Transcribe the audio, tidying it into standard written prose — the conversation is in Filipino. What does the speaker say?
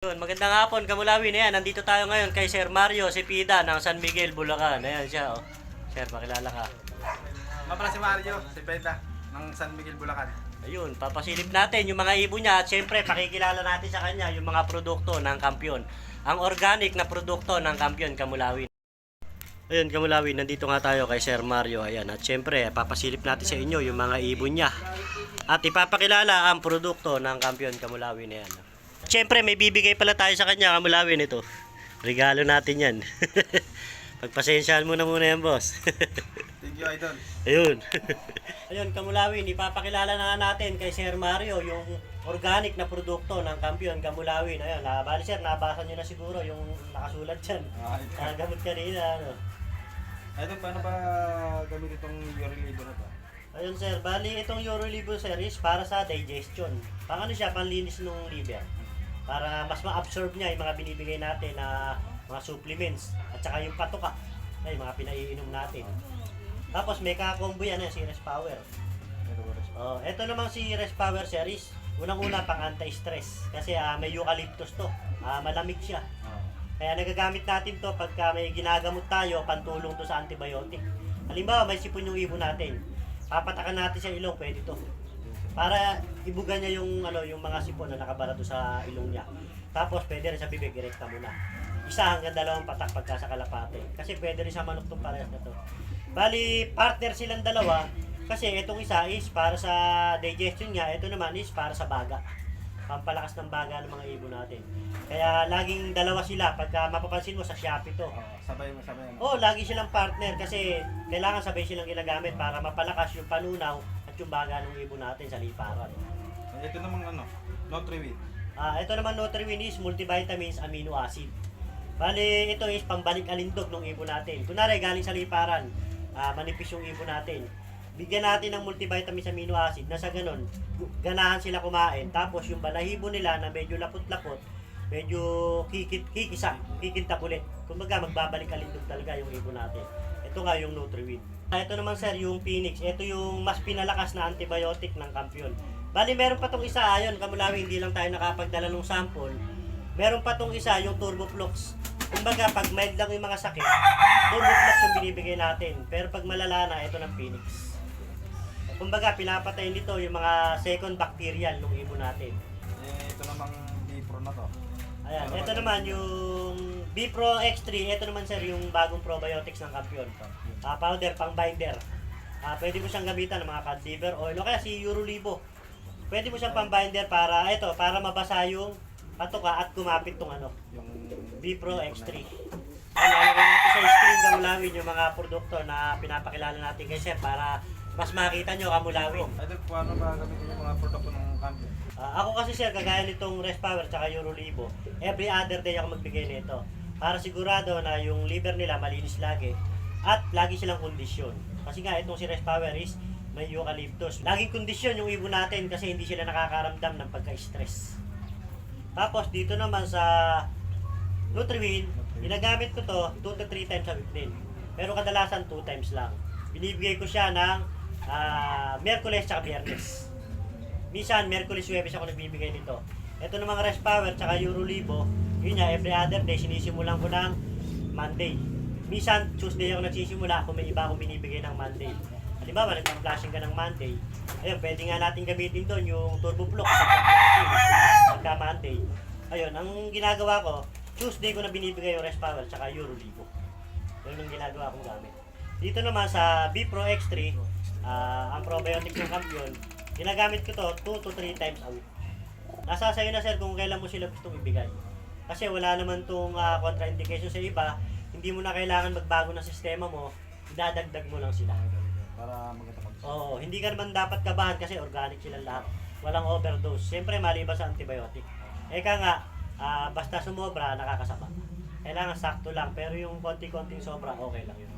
Yun, magandang hapon, Kamulawin. Ayan, nandito tayo ngayon kay Sir Mario Cepeda ng San Miguel, Bulacan. Ayan siya, oh. Sir, pakilala ka. Nga pala si Mario Cepeda ng San Miguel, Bulacan. Ayun, papasilip natin yung mga ibon niya at syempre pakikilala natin sa kanya yung mga produkto ng Kampiyon. Ang organic na produkto ng Kampiyon, Kamulawin. Ayun, Kamulawin, nandito nga tayo kay Sir Mario. Ayan, at syempre papasilip natin sa inyo yung mga ibon niya. At ipapakilala ang produkto ng Kampiyon, Kamulawin. Ayan. Siyempre, may bibigay pala tayo sa kanya, Kamulawin, ito. Regalo natin yan. Pagpasensyahan muna yan, boss. Thank you, Idol. Ayun. Ayun, Kamulawin, ipapakilala na natin kay Sir Mario yung organic na produkto ng Kampiyon, Kamulawin. Ayun, bali sir, nabasa nyo na siguro yung nakasulat dyan. Gamot kanina, ano. Idol, paano ba gamit itong Yorilibo na to? Ayun sir, bali itong Yorilibo series para sa digestion. Pang ano siya, panlinis ng liver. Para mas ma-absorb niya yung mga binibigay natin na mga supplements at saka yung patuka ay mga pinaiinom natin. Tapos may kakombo yan, si Rest Power. Ito naman si Rest Power series. Unang-una pang anti-stress kasi may eucalyptus to. Malamig siya. Kaya nagagamit natin to pagka may ginagamot tayo, pantulong to sa antibiotic. Halimbawa may sipon yung ibon natin. Papatakan natin sa ilong, pwede to. Para ibuga niya yung yung mga sipon na nakabara doon sa ilong niya. Tapos pwede rin sa bibig, direkta mo na. 1 hanggang 2 patak pagka sa kalapate. Kasi pwede rin sa manok tong parehas na to. Bali, partner silang dalawa kasi itong isa is para sa digestion niya, ito naman is para sa baga. Pampalakas ng baga ng mga ibon natin. Kaya laging dalawa sila pagka mapapansin mo sa Shopee to. Sabay. Lagi silang partner kasi kailangan sabay silang ginagamit para mapalakas yung panunaw at yung baga ng ibon natin sa liparan. Ito namang Nutriwin. Ito naman Nutriwin is multivitamins, amino acid. Bali, ito is pambalik alindog ng ibon natin. Kunwari, galing sa liparan, manipis yung ibon natin. Bigyan natin ng multivitamins, amino acid na sa ganun, ganahan sila kumain. Tapos yung balahibo nila na medyo lapot-lapot, medyo kikintab ulit. Kumbaga, magbabalik alindog talaga yung ibon natin. Ito nga yung Nutriwin. Ito naman sir, yung Phoenix. Ito yung mas pinalakas na antibiotic ng Kampiyon. Bali, meron pa tong isa. Ayun, Kamulawin, hindi lang tayo nakapagdala ng sample. Meron pa tong isa, yung Turboflux. Kumbaga, pag mild lang yung mga sakit, Turboflux yung binibigay natin. Pero pag malala na, ito ng Phoenix. Kumbaga, pinapatay nito yung mga second bacterial ng ibon natin. Ito namang Bipro na to. Ayan, ito naman yung Bipro X3. Ito naman sir, yung bagong probiotics ng Kampiyon. Powder, pang binder. Pwede mo siyang gamitan ng mga cod liver oil o kaya si Yorilibo. Pwede mo siyang pang binder para mabasa yung patuka at kumapit tong Yung Bipro X3. Lalagay natin sa screen, Kamulawin, yung mga produkto na pinapakilala natin kay Sir para mas makita nyo, Kamulawin. Idol, paano ba gamitin yung mga produkto ng Kampiyon? Ako kasi Sir, kagaya nitong Rest Power tsaka Yorilibo, every other day ako magbigay nito. Para sigurado na yung liver nila malinis lagi at lagi silang kondisyon. Kasi nga itong si Rest Power is may eucalyptus. Laging kondisyon yung ibon natin kasi hindi sila nakakaramdam ng pagka-stress. Tapos dito naman sa Nutriwin, ginagamit ko to 2 to 3 times a week din. Pero kadalasan 2 times lang. Binibigay ko siya ng Miyerkules at Biyernes. Minsan, Miyerkules, Huwebes ako nagbibigay nito. Ito namang Rest Power at Yorilibo, yun nga, every other day, sinisimulan ko ng Monday. Minsan, Tuesday ako nagsisimula kung may iba akong binibigay ng Monday. Halimbawa, nagpa-flashing ka ng Monday. Ayun, pwede nga natin gamitin doon yung Turboflux sa pag-flashing pagka Monday. Ayun, ang ginagawa ko, Tuesday ko na binibigay yung Rest Power at Yorilibo. Yun yung ginagawa kong gamit. Dito naman sa Bipro X3, ang probiotic ng Kampiyon, ginagamit ko to 2 to 3 times a week. Nasa sa'yo na sir kung kailan mo sila gustong ibigay. Kasi wala naman tong contraindication sa iba, hindi mo na kailangan magbago ng sistema mo, idadagdag mo lang sila. Para maganda Oo, hindi ka naman dapat kabahan kasi organic silang lahat. Walang overdose. Siyempre maliban sa antibiotic. Eka nga, basta sumobra, nakakasama. Kailangan sakto lang, pero yung konti-konting sobra, okay lang yun.